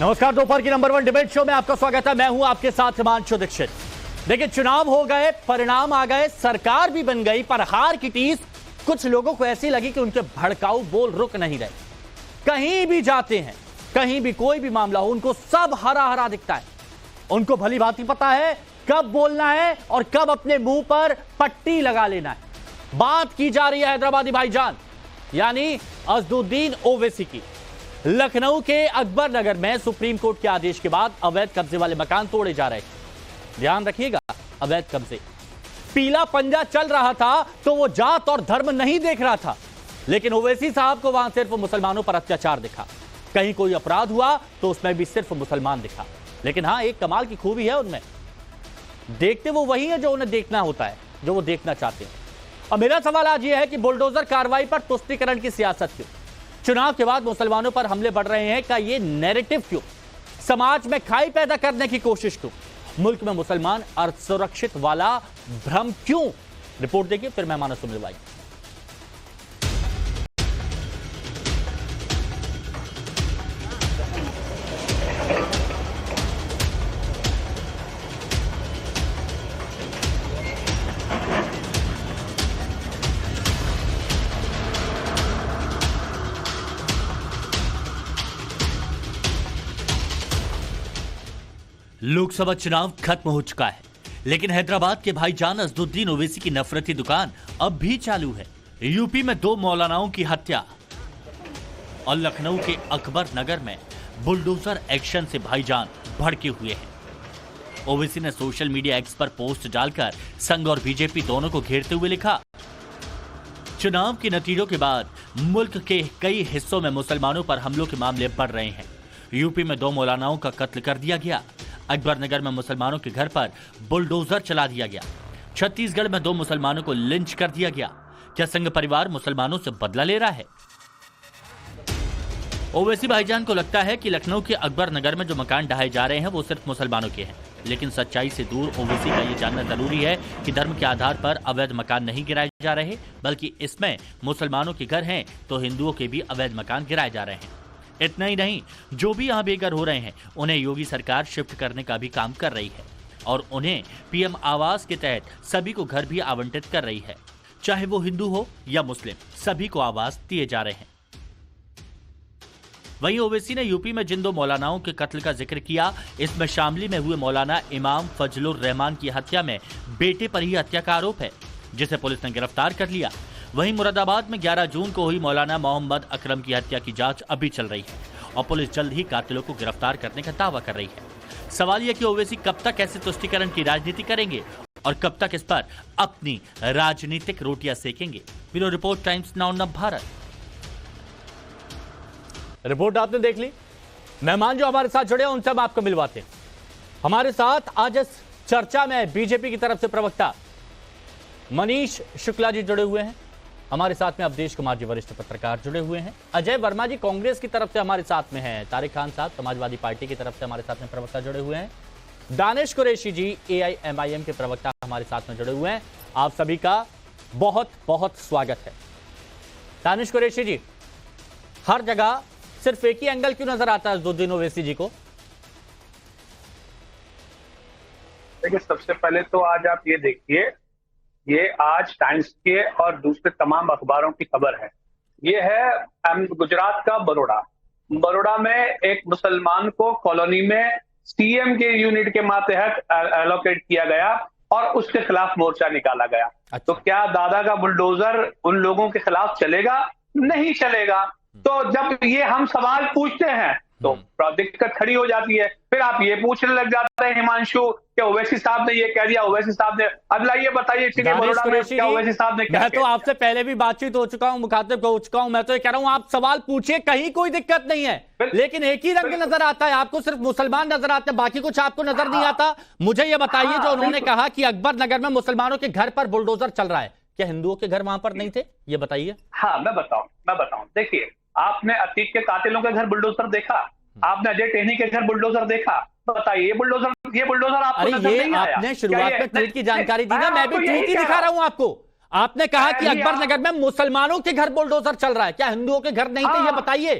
नमस्कार, दोपहर की नंबर 1 डिबेट शो में आपका स्वागत है। मैं हूं आपके साथ हिमांशु दीक्षित। देखिए, चुनाव हो गए, परिणाम आ गए, सरकार भी बन गई, पर हार की टीस कुछ लोगों को ऐसी लगी कि उनके भड़काऊ बोल रुक नहीं रहे। कहीं भी जाते हैं, कहीं भी कोई भी मामला हो, उनको सब हरा हरा दिखता है। उनको भली भांति पता है कब बोलना है और कब अपने मुंह पर पट्टी लगा लेना है। बात की जा रही है हैदराबादी भाईजान यानी अजदुद्दीन ओवैसी की। लखनऊ के अकबर नगर में सुप्रीम कोर्ट के आदेश के बाद अवैध कब्जे वाले मकान तोड़े जा रहे हैं। ध्यान रखिएगा, अवैध कब्जे। पीला पंजा चल रहा था तो वो जात और धर्म नहीं देख रहा था, लेकिन ओवैसी साहब को वहां सिर्फ मुसलमानों पर अत्याचार दिखा। कहीं कोई अपराध हुआ तो उसमें भी सिर्फ मुसलमान दिखा। लेकिन हां, एक कमाल की खूबी है उनमें, देखते वो वही है जो उन्हें देखना होता है, जो वो देखना चाहते हैं। और मेरा सवाल आज यह है कि बुलडोजर कार्रवाई पर तुष्टीकरण की सियासत क्यों? चुनाव के बाद मुसलमानों पर हमले बढ़ रहे हैं का ये नैरेटिव क्यों? समाज में खाई पैदा करने की कोशिश क्यों? मुल्क में मुसलमान असुरक्षित वाला भ्रम क्यों? रिपोर्ट देखिए, फिर मेहमानों से मिलवाइए। लोकसभा चुनाव खत्म हो चुका है, लेकिन हैदराबाद के भाईजान अजदुद्दीन ओवैसी की नफरती दुकान अब भी चालू है। यूपी में 2 मौलानाओं की हत्या और लखनऊ के अकबर नगर में बुलडोजर एक्शन से भाईजान भड़के हुए हैं। ओवैसी ने सोशल मीडिया एक्स पर पोस्ट डालकर संघ और बीजेपी दोनों को घेरते हुए लिखा, चुनाव के नतीजों के बाद मुल्क के कई हिस्सों में मुसलमानों पर हमलों के मामले बढ़ रहे हैं। यूपी में 2 मौलानाओं का कत्ल कर दिया गया। अकबर नगर में मुसलमानों के घर पर बुलडोजर चला दिया गया। छत्तीसगढ़ में 2 मुसलमानों को लिंच कर दिया गया। क्या संघ परिवार मुसलमानों से बदला ले रहा है? ओवैसी भाईजान को लगता है कि लखनऊ के अकबर नगर में जो मकान ढहाए जा रहे हैं वो सिर्फ मुसलमानों के हैं, लेकिन सच्चाई से दूर ओवैसी का ये जानना जरूरी है कि धर्म के आधार पर अवैध मकान नहीं गिराए जा रहे, बल्कि इसमें मुसलमानों के घर हैं तो हिंदुओं के भी अवैध मकान गिराए जा रहे हैं। इतना ही नहीं, जो भी यहाँ बेघर हो रहे हैं उन्हें योगी सरकार शिफ्ट करने का भी काम कर रही है और उन्हें पीएम आवास के तहत सभी को घर भी आवंटित कर रही है। चाहे वो हिंदू हो या मुस्लिम, सभी को आवास दिए जा रहे हैं। वहीं ओवैसी ने यूपी में जिन 2 मौलानाओं के कत्ल का जिक्र किया, इसमें शामली में हुए मौलाना इमाम फजलुर रहमान की हत्या में बेटे पर ही हत्या का आरोप है, जिसे पुलिस ने गिरफ्तार कर लिया। वहीं मुरादाबाद में 11 जून को हुई मौलाना मोहम्मद अकरम की हत्या की जांच अभी चल रही है और पुलिस जल्द ही कातिलों को गिरफ्तार करने का दावा कर रही है। सवाल यह कि ओवैसी कब तक ऐसे तुष्टीकरण की राजनीति करेंगे और कब तक इस पर अपनी राजनीतिक रोटियां सेकेंगे। ब्यूरो रिपोर्ट, टाइम्स नाउ नव भारत। रिपोर्ट आपने देख ली। मेहमान जो हमारे साथ जुड़े हैं उनसे हम आपको मिलवाते हैं। हमारे साथ आज इस चर्चा में बीजेपी की तरफ से प्रवक्ता मनीष शुक्ला जी जुड़े हुए हैं। हमारे साथ में अवधेश कुमार जी वरिष्ठ पत्रकार जुड़े हुए हैं। अजय वर्मा जी कांग्रेस की तरफ से हमारे साथ में हैं। तारिक खान साहब समाजवादी पार्टी की तरफ से हमारे साथ में प्रवक्ता जुड़े हुए हैं। दानिश कुरैशी जी AIMIM के प्रवक्ता हमारे साथ में जुड़े हुए हैं। आप सभी का बहुत बहुत स्वागत है। दानिश कुरैशी जी, हर जगह सिर्फ एक ही एंगल क्यों नजर आता है अजदुद्दीन ओवैसी जी को? देखिए, सबसे पहले तो आज आप ये देखिए, ये आज टाइम्स के और दूसरे तमाम अखबारों की खबर है। ये है गुजरात का बड़ौदा में एक मुसलमान को कॉलोनी में CM के यूनिट के मातहत एलोकेट किया गया और उसके खिलाफ मोर्चा निकाला गया। अच्छा। तो क्या दादा का बुलडोजर उन लोगों के खिलाफ चलेगा? नहीं चलेगा। तो जब ये हम सवाल पूछते हैं तो दिक्कत खड़ी हो जाती है। फिर आप ये पूछने लग जाते हैं हिमांशु कि ओवैसी साहब ने ये कह दिया, ओवैसी साहब ने। अब लाइए बताइए, बड़ौदा में क्या ओवैसी साहब ने क्या? मैं तो आपसे पहले भी बातचीत हो चुका हूं, मुखातिब हो चुका हूं। मैं तो ये कह रहा हूं, आप सवाल पूछिए, कहीं कोई दिक्कत नहीं है, लेकिन एक ही रंग नजर आता है आपको, सिर्फ मुसलमान नजर आते हैं, बाकी कुछ आपको नजर नहीं आता। मुझे ये बताइए, जो उन्होंने कहा कि अकबर नगर में मुसलमानों के घर पर बुलडोजर चल रहा है, क्या हिंदुओं के घर वहां पर नहीं थे? ये बताइए। हाँ, मैं बताऊं। देखिए, आपने अतीक के कातिलों के घर बुलडोजर देखा? आपने अजय टेहनी के घर बुलडोजर देखा? बताइए, ये बुलडोजर आपको नजर नहीं आया? आपने शुरुआत में ट्वीट की जानकारी दी ना, मैं भी ट्वीट ही दिखा रहा हूं आपको। आपने कहा कि अकबर नगर में मुसलमानों के घर बुलडोजर चल रहा है, क्या हिंदुओं के घर नहीं थे? ये बताइए।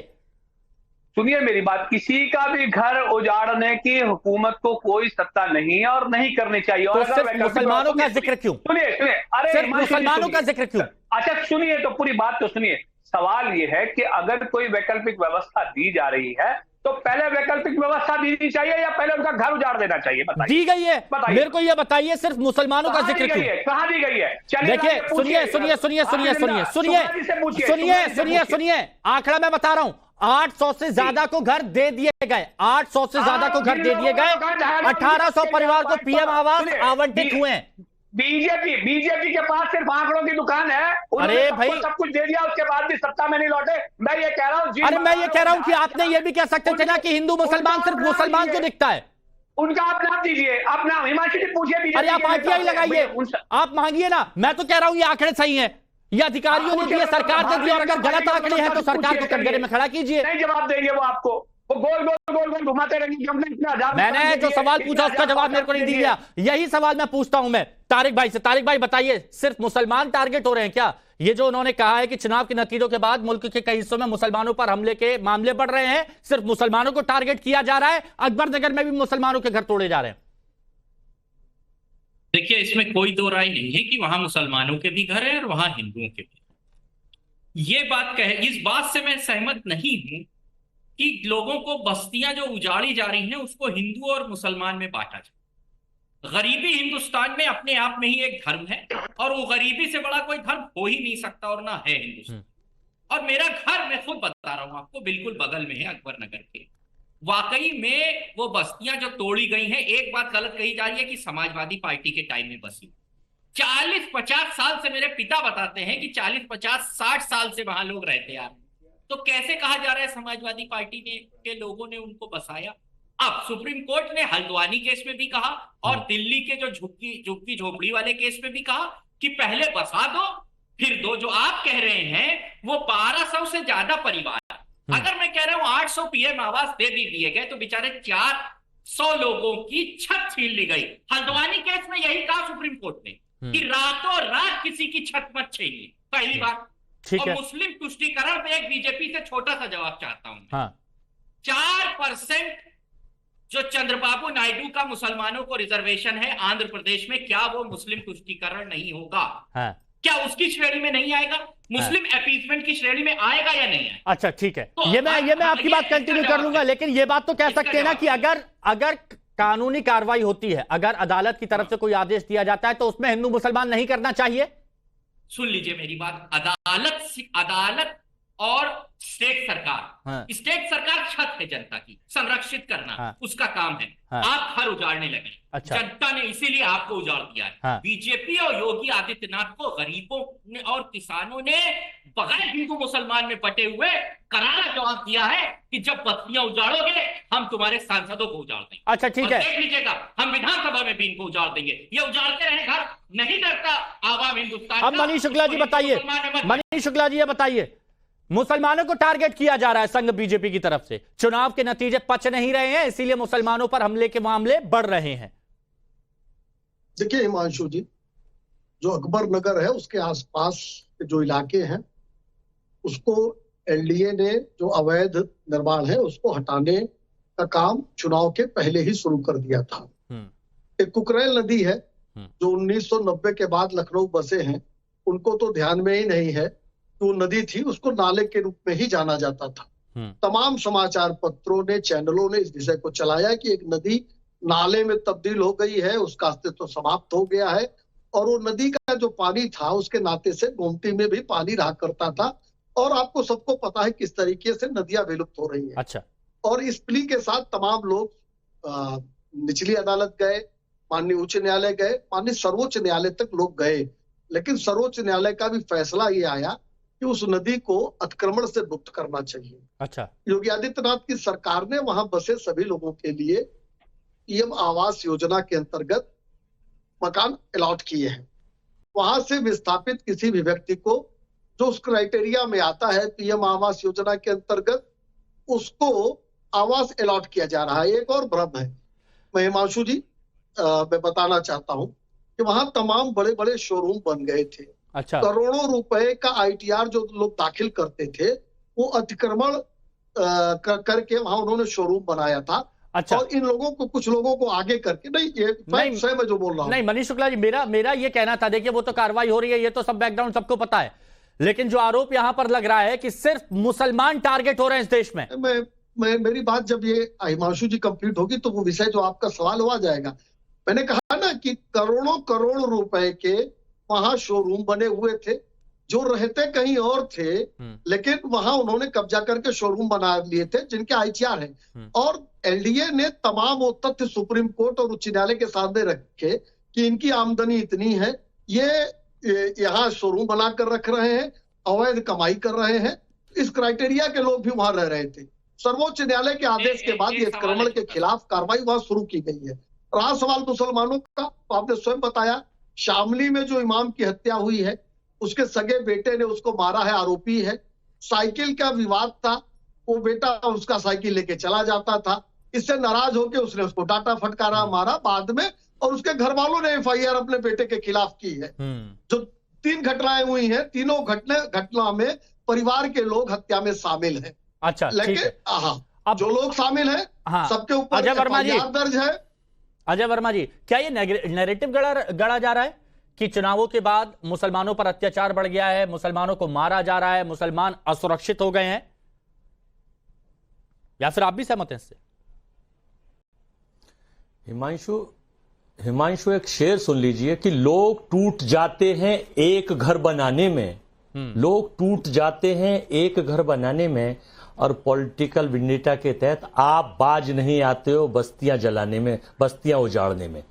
सुनिए मेरी बात, किसी का भी घर उजाड़ने की हुकूमत को कोई सत्ता नहीं है और नहीं करनी चाहिए। तो और अगर सिर्फ मुसलमानों का जिक्र क्यों? सुनिए सुनिए, अरे सिर्फ हिमांशु जी मुसलमानों सुनिए। का जिक्र क्यों? अच्छा सुनिए तो पूरी बात तो सुनिए। सवाल ये है कि अगर कोई वैकल्पिक व्यवस्था दी जा रही है तो पहले वैकल्पिक व्यवस्था देनी चाहिए या पहले उनका घर उजाड़ देना चाहिए? बताइए। दी गई है, बताइए। मेरे को यह बताइए, सिर्फ मुसलमानों का जिक्र क्यों? कहां दी गई है? देखिए, सुनिए सुनिए सुनिए सुनिए सुनिए सुनिए सुनिए सुनिए सुनिए, आंकड़ा मैं बता रहा हूं, 800 से ज्यादा को घर दे दिए गए, 800 से ज्यादा को घर दे दिए गए, 1800 परिवार को पीएम आवास आवंटित हुए हैं। बीजेपी के पास सिर्फ आंकड़ों की दुकान है। अरे भाई, सब कुछ दे दिया, उसके बाद भी सत्ता में नहीं लौटे। मैं ये कह रहा हूं, अरे मैं ये कह रहा हूं कि आपने ये भी कह सकते थे ना कि हिंदू मुसलमान सिर्फ मुसलमान को दिखता है। उनका आप नाम दीजिए, आप नाम हिमांशु जी पूछिए। अरे आप आरटीआई लगाइए, आप मांगिए ना। मैं तो कह रहा हूं ये आंकड़े सही हैं, ये अधिकारियों ने दिए, सरकार ने दिए, और अगर गलत आंकड़े हैं तो सरकार को कटघरे में खड़ा कीजिए। नहीं जवाब देंगे वो आपको, वो गोल गोल गोल गोल घुमाते रहेंगे। मैंने जो सवाल पूछा उसका जवाब मेरे को नहीं दिया। यही सवाल मैं पूछता हूं मैं तारिक भाई से। तारिक भाई बताइए, सिर्फ मुसलमान टारगेट हो रहे हैं क्या? ये जो उन्होंने कहा है कि चुनाव के नतीजों के बाद मुल्क के कई हिस्सों में मुसलमानों पर हमले के मामले बढ़ रहे हैं, सिर्फ मुसलमानों को टारगेट किया जा रहा है, अकबर नगर में भी मुसलमानों के घर तोड़े जा रहे हैं। देखिए, इसमें कोई दो राय नहीं है कि वहां मुसलमानों के भी घर हैं और वहां हिंदुओं के भी। ये बात कहे, इस बात से मैं सहमत नहीं हूं कि लोगों को बस्तियां जो उजाड़ी जा रही हैं उसको हिंदू और मुसलमान में बांटा जाए। गरीबी हिंदुस्तान में अपने आप में ही एक धर्म है और वो गरीबी से बड़ा कोई धर्म हो ही नहीं सकता और ना है हिंदुस्तान। और मेरा घर, मैं खुद बता रहा हूं आपको, बिल्कुल बगल में है, अकबर नगर के। वाकई में वो बस्तियां जो तोड़ी गई हैं, एक बात गलत कही जा रही है कि समाजवादी पार्टी के टाइम में बसी। 40-50 साल से मेरे पिता बताते हैं कि 40-50-60 साल से वहां लोग रहते आ रहे हैं। तो कैसे कहा जा रहा है समाजवादी पार्टी ने के लोगों ने उनको बसाया? अब सुप्रीम कोर्ट ने हल्द्वानी केस में भी कहा और दिल्ली के जो झुग्गी झोपड़ी वाले केस में भी कहा कि पहले बसा दो फिर दो। जो आप कह रहे हैं वो 1200 से ज्यादा परिवार, अगर मैं कह रहा हूं 800 पीएम आवास दे भी दिए गए तो बेचारे 400 लोगों की छत छीन ली गई। हल्द्वानी केस में यही कहा सुप्रीम कोर्ट ने कि रातों रात किसी की छत मत छीनिए, पहली बात। और मुस्लिम तुष्टीकरण पे एक बीजेपी से छोटा सा जवाब चाहता हूं। हाँ। 4% जो चंद्रबाबू नायडू का मुसलमानों को रिजर्वेशन है आंध्र प्रदेश में, क्या वो मुस्लिम तुष्टीकरण नहीं होगा? हाँ। क्या उसकी श्रेणी में नहीं आएगा? मुस्लिम अपीसमेंट की श्रेणी में आएगा या नहीं आएगा? अच्छा ठीक है, तो ये मैं आपकी बात कंटिन्यू कर लूंगा, लेकिन ये बात तो कह सकते हैं ना कि अगर कानूनी कार्रवाई होती है, अगर अदालत की तरफ से कोई आदेश दिया जाता है तो उसमें हिंदू मुसलमान नहीं करना चाहिए। सुन लीजिए मेरी बात, अदालत और स्टेट सरकार, हाँ। स्टेट सरकार छत है जनता की, संरक्षित करना, हाँ। उसका काम है। हाँ। आप घर उजाड़ने लगे। अच्छा। जनता ने इसीलिए आपको उजाड़ दिया है। हाँ। बीजेपी और योगी आदित्यनाथ को गरीबों ने और किसानों ने बगैर हिंदू मुसलमान में बटे हुए करारा जवाब दिया है कि जब बस्तियां उजाड़ोगे हम तुम्हारे सांसदों को उजाड़ देंगे। अच्छा ठीक है, देख लीजिएगा, हम विधानसभा में भी इनको उजाड़ देंगे। ये उजाड़ते रहे घर, नहीं डरता आवाम हिंदुस्तान। अब मनीष शुक्ला जी बताइए, मनीष शुक्ला जी ये बताइए, मुसलमानों को टारगेट किया जा रहा है संघ बीजेपी की तरफ से, चुनाव के नतीजे पच नहीं रहे हैं इसीलिए मुसलमानों पर हमले के मामले बढ़ रहे हैं। देखिए हिमांशु जी, जो अकबर नगर है उसके आसपास के जो इलाके हैं उसको एनडीए ने जो अवैध निर्माण है उसको हटाने का काम चुनाव के पहले ही शुरू कर दिया था। एक कुकरेल नदी है जो 1990 के बाद लखनऊ बसे हैं, उनको तो ध्यान में ही नहीं है वो नदी थी, उसको नाले के रूप में ही जाना जाता था। तमाम समाचार पत्रों ने, चैनलों ने इस विषय को चलाया कि एक नदी नाले में तब्दील हो गई है, उसका अस्तित्व समाप्त हो गया है। और वो नदी का जो पानी था उसके नाते से गोमती में भी पानी रहा करता था। और आपको सबको पता है किस तरीके से नदियां विलुप्त हो रही है। अच्छा। और इस प्ली के साथ तमाम लोग निचली अदालत गए, माननीय उच्च न्यायालय गए, माननीय सर्वोच्च न्यायालय तक लोग गए, लेकिन सर्वोच्च न्यायालय का भी फैसला ये आया कि उस नदी को अतिक्रमण से मुक्त करना चाहिए। अच्छा। योगी आदित्यनाथ की सरकार ने वहां बसे सभी लोगों के लिए पीएम आवास योजना के अंतर्गत मकान अलॉट किए हैं। वहां से विस्थापित किसी भी व्यक्ति को जो उस क्राइटेरिया में आता है पीएम आवास योजना के अंतर्गत, उसको आवास अलॉट किया जा रहा है। एक और भ्रम है, मैं हिमांशु जी मैं बताना चाहता हूं कि वहां तमाम बड़े बड़े शोरूम बन गए थे। अच्छा। करोड़ों रुपए का आईटीआर जो लोग दाखिल करते थे वो अतिक्रमण करके वहां उन्होंने शोरूम बनाया था। अच्छा। और इन लोगों को, कुछ लोगों को आगे करके, नहीं ये स्वयं मैं जो बोल रहा हूँ। नहीं मनीष शुक्ला जी, मेरा ये कहना था, देखिए वो तो कार्रवाई हो रही है, ये तो सब बैकग्राउंड सबको पता है, लेकिन जो आरोप यहां पर लग रहा है कि सिर्फ मुसलमान टारगेट हो रहे हैं इस देश में। मेरी बात जब ये हिमांशु जी कंप्लीट होगी तो वो विषय जो आपका सवाल हो आ जाएगा। मैंने कहा ना कि करोड़ों करोड़ रुपए के वहां शोरूम बने हुए थे, जो रहते कहीं और थे, लेकिन वहां उन्होंने कब्जा करके शोरूम बना लिए थे जिनके ITR है। और एलडीए ने तमाम वो तथ्य सुप्रीम कोर्ट और उच्च न्यायालय के सामने रखे कि इनकी आमदनी इतनी है, ये यहाँ शोरूम बनाकर रख रहे हैं, अवैध कमाई कर रहे हैं। इस क्राइटेरिया के लोग भी वहां रह रहे थे। सर्वोच्च न्यायालय के आदेश के बाद ये अतिक्रमण के खिलाफ कार्रवाई वहां शुरू की गई है। रहा सवाल मुसलमानों का, तो आपने स्वयं बताया, शामली में जो इमाम की हत्या हुई है, उसके सगे बेटे ने उसको मारा है, आरोपी है। साइकिल का विवाद था, वो बेटा उसका साइकिल लेके चला जाता था, इससे नाराज होकर उसने उसको डांटा, फटकारा, मारा बाद में, और उसके घर वालों ने FIR अपने बेटे के खिलाफ की है। जो 3 घटनाएं हुई हैं, तीनों घटना में परिवार के लोग हत्या में शामिल हैं। अच्छा, लेकिन अब जो लोग शामिल हैं, सबके ऊपर FIR दर्ज है। अजय वर्मा जी, क्या ये नैरेटिव गढ़ा जा रहा है कि चुनावों के बाद मुसलमानों पर अत्याचार बढ़ गया है, मुसलमानों को मारा जा रहा है, मुसलमान असुरक्षित हो गए हैं, या फिर आप भी सहमत हैं इससे? हिमांशु एक शेर सुन लीजिए कि लोग टूट जाते हैं एक घर बनाने में, लोग टूट जाते हैं एक घर बनाने में, और पॉलिटिकल विंडेटा के तहत आप बाज नहीं आते हो बस्तियां जलाने में, बस्तियां उजाड़ने में।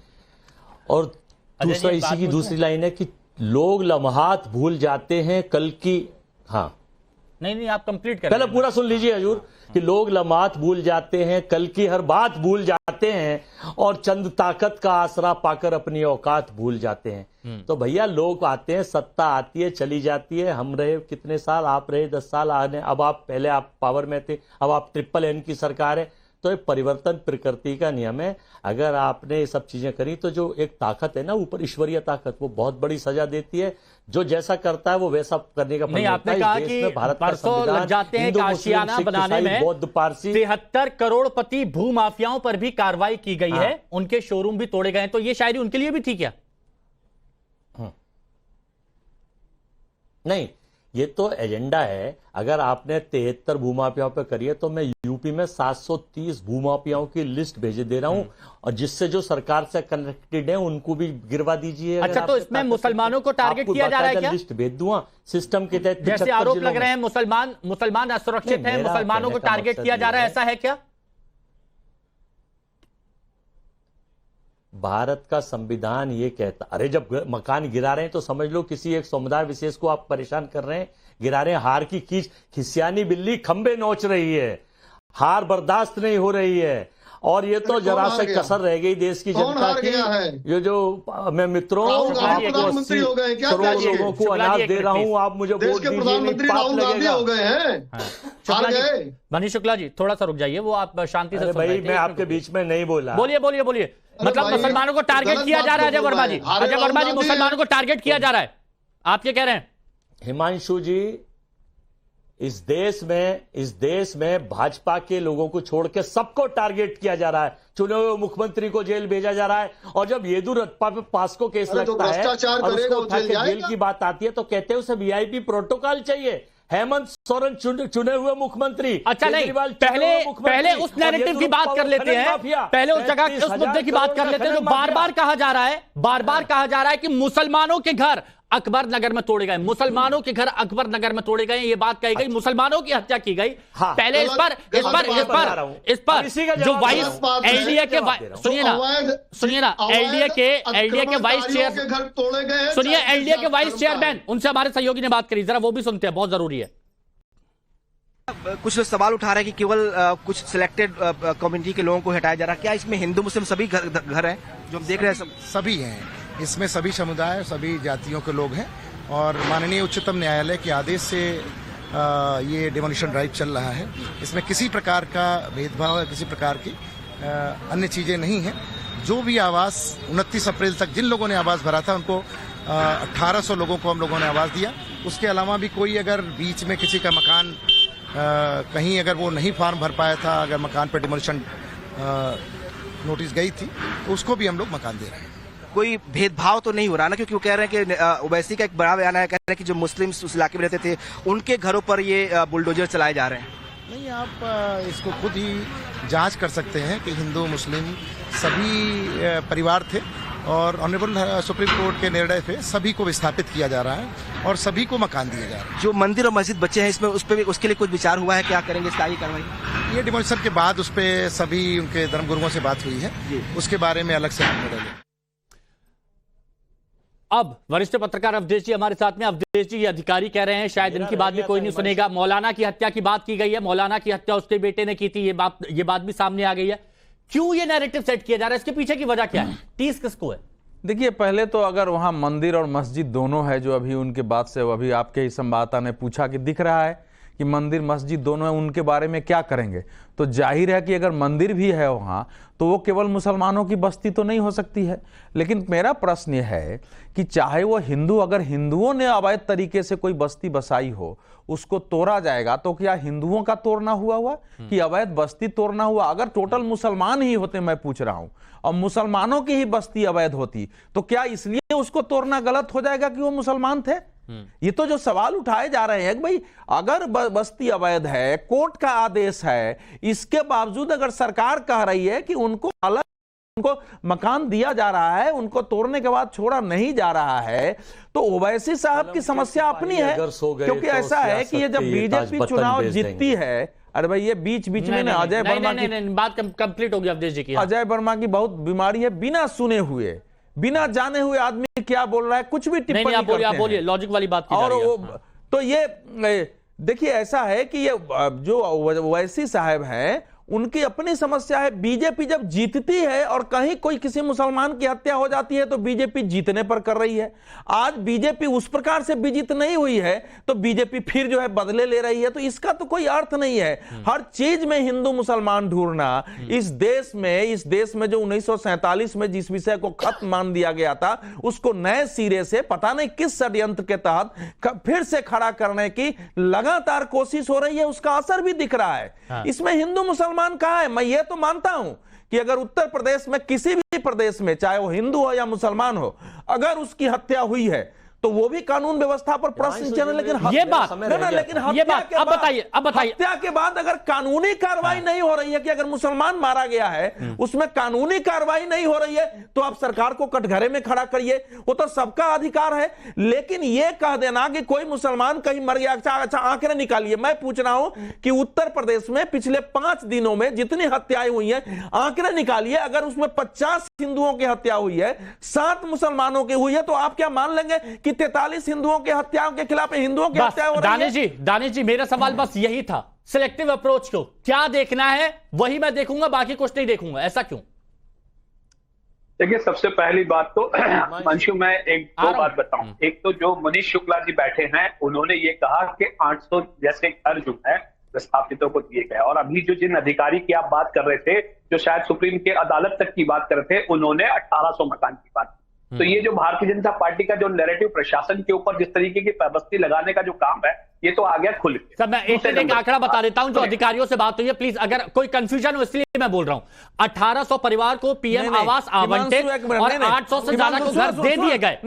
और दूसरा इसी की दूसरी लाइन है कि लोग लम्हात भूल जाते हैं कल की। हाँ, नहीं आप कंप्लीट करें, पहले पूरा सुन लीजिए हजूर, कि लोग लम्हात भूल जाते हैं, कल की हर बात भूल जाते हैं, और चंद ताकत का आसरा पाकर अपनी औकात भूल जाते हैं। तो भैया लोग आते हैं, सत्ता आती है चली जाती है, हम रहे कितने साल, आप रहे 10 साल, आने अब आप, पहले आप पावर में थे, अब आप NNN की सरकार है। तो ये परिवर्तन प्रकृति का नियम है। अगर आपने ये सब चीजें करी तो जो एक ताकत है ना ऊपर, ईश्वरीय ताकत, वो बहुत बड़ी सजा देती है। जो जैसा करता है वो वैसा करने का नहीं, आपने कहा कि परसों लग जाते हैं आशियाना बनाने में, बौद्ध पारसी 73 करोड़पति भूमाफियाओं पर भी कार्रवाई की गई है, उनके शोरूम भी तोड़े गए हैं। तो ये शायरी उनके लिए भी थी क्या? नहीं, ये तो एजेंडा है। अगर आपने 73 भूमाफियाओं पर करी है तो मैं यूपी में 730 भूमाफियाओं की लिस्ट भेज दे रहा हूं, और जिससे जो सरकार से कनेक्टेड है उनको भी गिरवा दीजिए। अच्छा, तो इसमें मुसलमानों को टारगेट किया जा रहा है क्या? लिस्ट भेज दूंगा सिस्टम के तहत। जैसे आरोप लग रहे हैं मुसलमान असुरक्षित हैं, मुसलमानों को टारगेट किया जा रहा है, ऐसा है क्या? भारत का संविधान ये कहता, अरे जब मकान गिरा रहे हैं तो समझ लो किसी एक समुदाय विशेष को आप परेशान कर रहे हैं, गिरा रहे हैं। हार की कीच, खिसियानी बिल्ली खंबे नोच रही है, हार बर्दाश्त नहीं हो रही है। और ये तो जरा से कसर रह गई देश की जनता की। ये जो मैं मित्रों प्रधानमंत्री हो गए, क्या करोड़ लोगों को अनाज दे रहा हूं, आप मुझे वोट दीजिए, पाप लगेगा। हो गए हैं। मनीष शुक्ला जी थोड़ा सा रुक जाइए, वो आप शांति से। भाई मैं आपके बीच में नहीं बोला। बोलिए। मतलब मुसलमानों को टारगेट किया जा रहा है। अजय वर्मा जी, मुसलमानों को टारगेट किया जा रहा है, आप ये कह रहे हैं? हिमांशु जी, इस देश में भाजपा के लोगों को छोड़ के सबको टारगेट किया जा रहा है। चुने हुए मुख्यमंत्री को जेल भेजा जा रहा है, और जब येदियुरप्पा पे पास्को केस लगता है और उसको उठा के जेल की बात आती है तो कहते हैं उसे VIP प्रोटोकॉल चाहिए। हेमंत सोरेन चुने हुए मुख्यमंत्री। अच्छा, नहीं, पहले उस नैरेटिव की बात कर लेते हैं, पहले उस जगह उस मुद्दे की बात कर लेते हैं जो बार बार कहा जा रहा है कि मुसलमानों के घर अकबर नगर में तोड़े गए, मुसलमानों के घर अकबर नगर में तोड़े गए, ये बात कही गई, मुसलमानों की हत्या की गई। पहले इस पर जो वाइस एलडीए के, सुनिए ना एलडीए के वाइस चेयर, सुनिए एलडीए के वाइस चेयरमैन, उनसे हमारे सहयोगी ने बात करी, जरा वो भी सुनते हैं, बहुत जरूरी है। कुछ लोग सवाल उठा रहे हैं कि केवल कुछ सिलेक्टेड कम्युनिटी के लोगों को हटाया जा रहा है। क्या इसमें हिंदू मुस्लिम सभी घर हैं जो हम देख रहे हैं? सभी हैं, इसमें सभी समुदाय, सभी जातियों के लोग हैं। और माननीय उच्चतम न्यायालय के आदेश से ये डिमोलिशन ड्राइव चल रहा है। इसमें किसी प्रकार का भेदभाव या किसी प्रकार की अन्य चीजें नहीं हैं। जो भी आवास 29 अप्रैल तक जिन लोगों ने आवास भरा था उनको 1800 लोगों को हम लोगों ने आवास दिया। उसके अलावा भी कोई अगर बीच में किसी का मकान कहीं अगर वो नहीं फॉर्म भर पाया था, अगर मकान पर डिमोलिशन नोटिस गई थी, तो उसको भी हम लोग मकान दे रहे हैं। कोई भेदभाव तो नहीं हो रहा ना, क्योंकि वो कह रहे हैं कि ओवैसी का एक बड़ा बयान है, कह रहे हैं कि जो मुस्लिम उस इलाके में रहते थे उनके घरों पर ये बुलडोजर चलाए जा रहे हैं। नहीं, आप इसको खुद ही जांच कर सकते हैं कि हिंदू मुस्लिम सभी परिवार थे और ऑनरेबल सुप्रीम कोर्ट के निर्णय पे सभी को विस्थापित किया जा रहा है और सभी को मकान दिए जा रहे हैं। जो मंदिर और मस्जिद बचे हैं इसमें, उस पे भी उसके लिए कुछ विचार हुआ है? क्या करेंगे इसकी आगे कार्रवाई? ये डिमोलिशन के बाद उस पर सभी उनके धर्मगुरुओं से बात हुई है, उसके बारे में अलग से निर्णय लेंगे। अब वरिष्ठ पत्रकार अवधेश जी हमारे साथ में। अवधेश जी, ये अधिकारी कह रहे हैं शायद इनकी बात भी कोई नहीं सुनेगा। मौलाना की हत्या की बात की गई है, मौलाना की हत्या उसके बेटे ने की थी, ये बात भी सामने आ गई है। क्यों ये नैरेटिव सेट किया जा रहा है, इसके पीछे की वजह क्या है, टीस किसको है? देखिए, पहले तो अगर वहां मंदिर और मस्जिद दोनों है, जो अभी उनके बात से अभी आपके ही संवाददाता ने पूछा कि दिख रहा है कि मंदिर मस्जिद दोनों है, उनके बारे में क्या करेंगे? तो जाहिर है कि अगर मंदिर भी है वहाँ तो वो केवल मुसलमानों की बस्ती तो नहीं हो सकती है। लेकिन मेरा प्रश्न यह है कि चाहे वो हिंदू, अगर हिंदुओं ने अवैध तरीके से कोई बस्ती बसाई हो, उसको तोड़ा जाएगा तो क्या हिंदुओं का तोड़ना हुआ कि अवैध बस्ती तोड़ना हुआ? अगर टोटल मुसलमान ही होते, मैं पूछ रहा हूं, और मुसलमानों की ही बस्ती अवैध होती, तो क्या इसलिए उसको तोड़ना गलत हो जाएगा कि वो मुसलमान थे? ये तो जो सवाल उठाए जा रहे हैं, भाई अगर बस्ती अवैध है, कोर्ट का आदेश है, इसके बावजूद अगर सरकार कह रही है कि उनको अलग, उनको मकान दिया जा रहा है, उनको तोड़ने के बाद छोड़ा नहीं जा रहा है, तो ओवैसी साहब की समस्या अपनी है। क्योंकि ऐसा है कि ये जब बीजेपी चुनाव जीतती है, अरे भाई ये बीच में ना अजय वर्मा की बात कंप्लीट हो गई अवधेश जी की। अजय वर्मा की बहुत बीमारी है, बिना सुने हुए, बिना जाने हुए आदमी क्या बोल रहा है, कुछ भी टिप्पणी करते हैं। बोलिए, लॉजिक वाली बात की जा रही है। तो ये देखिए, ऐसा है कि ये जो ओवैसी साहब हैं, उनकी अपनी समस्या है। बीजेपी जब जीतती है और कहीं कोई किसी मुसलमान की हत्या हो जाती है तो बीजेपी जीतने पर कर रही है। आज बीजेपी उस प्रकार से विजित नहीं हुई है तो बीजेपी फिर जो है बदले ले रही है, तो इसका तो कोई अर्थ नहीं है। हर चीज में हिंदू मुसलमान ढूंढना इस देश में जो 1947 में जिस विषय को खत्म मान दिया गया था, उसको नए सिरे से पता नहीं किस षड्यंत्र के तहत फिर से खड़ा करने की लगातार कोशिश हो रही है, उसका असर भी दिख रहा है। इसमें हिंदू मुसलमान कहां है? मैं ये तो मानता हूं कि अगर उत्तर प्रदेश में, किसी भी प्रदेश में, चाहे वो हिंदू हो या मुसलमान हो, अगर उसकी हत्या हुई है तो वो भी कानून व्यवस्था पर प्रश्न चिन्ह। लेकिन ये बात अब बताइए हत्या के बाद अगर कानूनी कार्रवाई नहीं हो रही है, कि अगर मुसलमान मारा गया है उसमें कानूनी कार्रवाई नहीं हो रही है, तो आप सरकार को कटघरे में खड़ा करिए, वो तो सबका अधिकार है। लेकिन ये कह देना कि कोई मुसलमान कहीं मर गया, अच्छा आंकड़े निकालिए। मैं पूछ रहा हूं कि उत्तर प्रदेश में पिछले 5 दिनों में जितनी हत्याएं हुई हैं, आंकड़े निकालिए। अगर उसमें 50 हिंदुओं की हत्या हुई है, 7 मुसलमानों की हुई है, तो आप क्या मान लेंगे कि 43 हिंदुओं के हत्याओं के खिलाफ हिंदुओं की हत्या हो रही है? दानिश जी, मेरा सवाल बस यही था, सिलेक्टिव अप्रोच को क्या देखना है वही मैं देखूंगा, बाकी कुछ नहीं देखूंगा, ऐसा क्यों? देखिए, सबसे पहली बात तो मंशु, मैं एक दो बात बताऊं। एक तो जो मनीष शुक्ला जी बैठे हैं, उन्होंने ये कहा कि 800 जैसे घर जो है विस्थापितों को दिए गए, और अभी जो जिन अधिकारी की आप बात कर रहे थे, जो शायद सुप्रीम के अदालत तक की बात कर रहे थे, उन्होंने 1800 मकान की बात। तो ये जो भारतीय जनता पार्टी का जो नैरेटिव प्रशासन के ऊपर जिस तरीके की पाबंदी लगाने का जो काम है, ये तो आ गया खुल के। सर, मैं एक आंकड़ा बता देता हूं जो अधिकारियों से बात हुई है, प्लीज, अगर कोई कंफ्यूजन हो इसलिए मैं बोल रहा हूं। 1800 परिवार को पीएम आवास आवंटित और 800 से ज्यादा को घर दे दिए गए।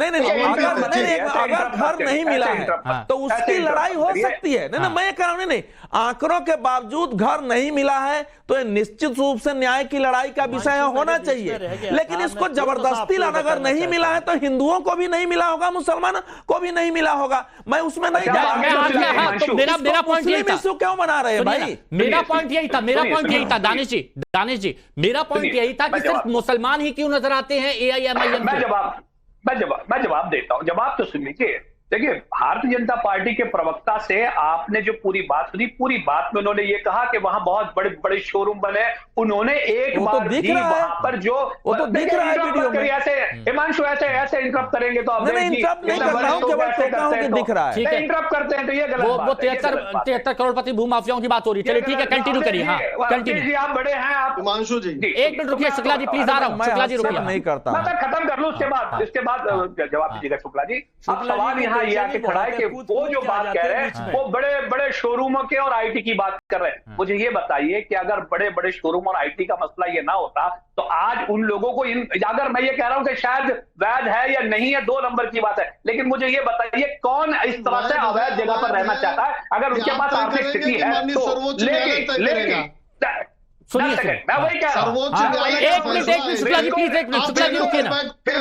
अगर घर नहीं मिला है तो उसकी लड़ाई हो सकती है। नहीं, मैं कह रहा हूं, नहीं, आंकड़ों के बावजूद घर नहीं मिला है तो ये निश्चित रूप से न्याय की लड़ाई का विषय होना चाहिए। लेकिन इसको जबरदस्ती लाना, अगर नहीं मिला है तो हिंदुओं को भी नहीं मिला होगा, मुसलमानों को भी नहीं मिला होगा। मैं उसमें नहीं जा रहा। तो मेरा पॉइंट यही था। क्यों बना रहे हैं भाई? मेरा पॉइंट यही था दानिश जी, मेरा पॉइंट यही था कि सिर्फ मुसलमान ही क्यों नजर आते हैं AIMIM? मैं जवाब देता हूं। जवाब तो सुन लीजिए। देखिए, भारतीय जनता पार्टी के प्रवक्ता से आपने जो पूरी बात सुनी, पूरी बात में उन्होंने ये कहा कि वहां बहुत बड़े बड़े शोरूम बने। उन्होंने एक बार भी वहां पर जो वो तो दिख रहा है वीडियो में। ऐसे हिमांशु ऐसे इंटरप्ट करेंगे तो आप इंटरप्ट नहीं कर रहा हूं, केवल कहता हूं कि दिख रहा है। इंटरप्ट करते हैं तो ये गलत बात है। वो 73 करोड़पति भूमाफियाओं की बात हो रही है। चलिए ठीक है, कंटिन्यू करिए। हाँ, कंटिन्यू। आप बड़े हैं, आप हिमांशु जी, 1 मिनट रुकिए। शुक्ला जी प्लीज, आ रहा हूं। शुक्ला जी रुकिए, नहीं करता, मैं खत्म कर लूं, उसके बाद जवाब दीजिएगा शुक्ला जी। अब सवाल यहाँ सवाल ये आके खड़ा है कि वो जो बात कह रहे हैं वो बड़े बड़े शोरूमों के और आईटी की बात कर रहे हैं। मुझे ये बताइए कि अगर बड़े बड़े शोरूम और आईटी का मसला ये ना होता तो आज उन लोगों को अगर मैं ये कह रहा हूं कि शायद वैध है या नहीं है 2 नंबर की बात है, लेकिन मुझे ये बताइए कौन इस तरह से अवैध जगह पर रहना चाहता है? अगर उनके पास आर्थिक स्थिति है तो लेके सुनिए, मैं वही कह रहा हूं। एक मिनट शुक्ला जी प्लीज, एक मिनट शुक्ला जी रुकिए ना,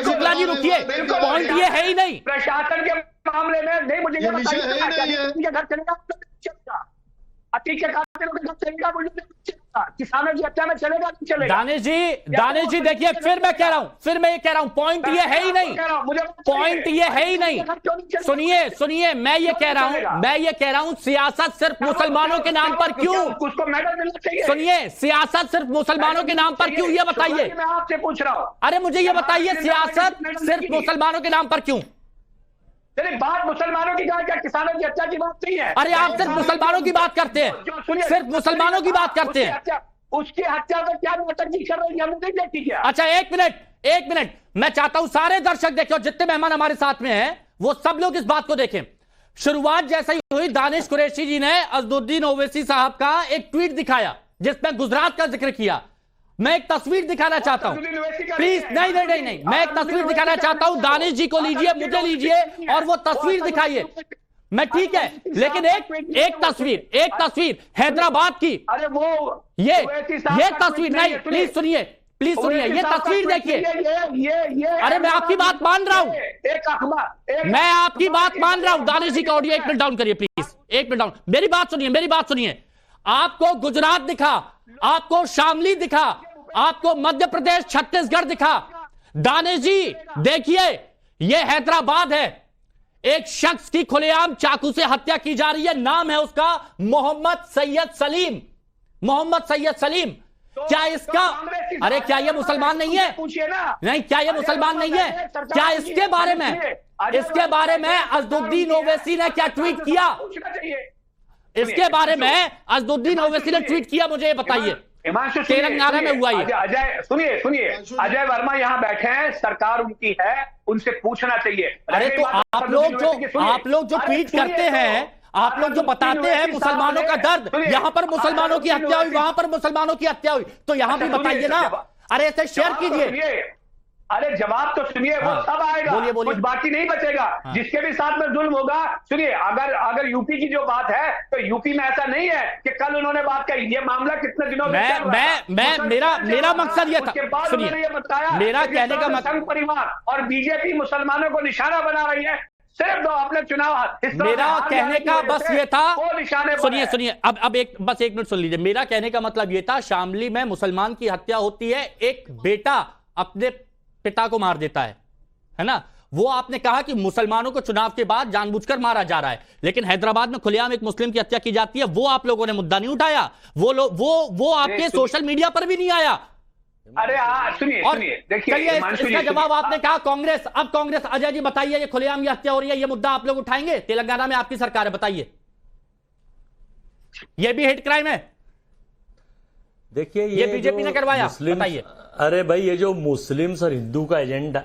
शुक्ला जी रुकिए, पॉइंट ये है ही नहीं। प्रशासन के मामले में नहीं, मुझे ये बताइए घर चलेगा, अति के कातिलों के घर चलेगा, किसानों की हत्या में चलेगा नहीं चलेगा? दानिश जी देखिए, फिर मैं कह रहा हूं पॉइंट ये है ही नहीं, पॉइंट ये है ही नहीं। सुनिए मैं ये कह रहा हूं सियासत सिर्फ मुसलमानों के नाम पर क्यों? उसको मेडल मिलना चाहिए। सुनिए, सियासत सिर्फ मुसलमानों के नाम पर क्यों, ये बताइए। मैं आपसे पूछ रहा हूं, अरे मुझे ये बताइए, सियासत सिर्फ मुसलमानों के नाम पर क्यों? बात मुसलमानों की क्या किसानों की हत्या की बात नहीं है? अरे आप सिर्फ मुसलमानों की बात करते हैं, सिर्फ मुसलमानों की बात करते हैं। उसकी हत्या पर क्या नौटंकी कर रही है, हमने नहीं देखी क्या? अच्छा एक मिनट, मैं चाहता हूं सारे दर्शक देखें और जितने मेहमान हमारे साथ में हैं वो सब लोग इस बात को देखें। शुरुआत जैसे ही हुई, दानिश कुरैशी जी ने अजदुद्दीन ओवैसी साहब का एक ट्वीट दिखाया जिसमें गुजरात का जिक्र किया। मैं एक तस्वीर दिखाना चाहता हूं, प्लीज। नहीं, मैं एक तस्वीर दिखाना चाहता हूं। दानिश जी को लीजिए, मुझे लीजिए और वो तस्वीर दिखाइए। मैं ठीक है, लेकिन एक तस्वीर हैदराबाद की, अरे वो ये तस्वीर नहीं, प्लीज सुनिए, ये तस्वीर देखिए। अरे मैं आपकी बात मान रहा हूं, मैं आपकी बात मान रहा हूं। दानिश जी का ऑडियो 1 मिनट डाउन करिए प्लीज, 1 मिनट डाउन। मेरी बात सुनिए। आपको गुजरात दिखा, आपको शामली दिखा, आपको मध्य प्रदेश छत्तीसगढ़ दिखा। दानिश जी देखिए, यह हैदराबाद है। एक शख्स की खुलेआम चाकू से हत्या की जा रही है, नाम है उसका मोहम्मद सैयद सलीम। क्या इसका, अरे क्या यह मुसलमान नहीं है? पूछिए ना। नहीं, क्या यह मुसलमान नहीं है? क्या इसके बारे में अजदुद्दीन ओवैसी ने क्या ट्वीट किया? इसके बारे में अजदुद्दीन ओवैसी ने ट्वीट किया, मुझे ये बताइए। तेलंगाना में हुआ ये। अजय सुनिए, अजय वर्मा यहाँ बैठे हैं, सरकार उनकी है, उनसे पूछना चाहिए। अरे तो आप लोग जो ट्वीट करते हैं, आप लोग जो बताते हैं मुसलमानों का दर्द, यहां पर मुसलमानों की हत्या हुई, वहां पर मुसलमानों की हत्या हुई, तो यहां भी बताइए ना। अरे ऐसे शेयर कीजिए। अरे जवाब तो सुनिए, वो सब आएगा, बोलिए। कुछ बाकी नहीं बचेगा। जिसके भी साथ में जुल्म होगा, सुनिए, अगर यूपी की जो बात है तो यूपी में ऐसा नहीं है कि कल उन्होंने बात कही। ये मामला कितने दिनों मेरा मकसद ये था, सुनिए, मेरा कहने का संघ परिवार और बीजेपी मुसलमानों को निशाना बना रही है। सिर्फ दो अपने चुनाव, मेरा कहने का बस ये था, सुनिए, अब बस 1 मिनट सुन लीजिए। मेरा कहने का मतलब ये था, शामली में मुसलमान की हत्या होती है, एक बेटा अपने पिता को मार देता है ना। वो आपने कहा कि मुसलमानों को चुनाव के बाद जानबूझकर मारा जा रहा है, लेकिन हैदराबाद में खुलेआम एक मुस्लिम की हत्या की जाती है, वो आप लोगों ने मुद्दा नहीं उठाया। वो आपके सोशल मीडिया पर भी नहीं आया। अरे सुनिए, देखिए, इसका जवाब आपने कहा कांग्रेस। अब कांग्रेस, अजय जी बताइए, ये खुलेआम ये हत्या हो रही है, ये मुद्दा आप लोग उठाएंगे? तेलंगाना में आपकी सरकार है, बताइए, ये भी हेट क्राइम है? देखिए, ये बीजेपी ने करवाया, बताइए। अरे भाई, ये जो मुस्लिम और हिंदू का एजेंडा,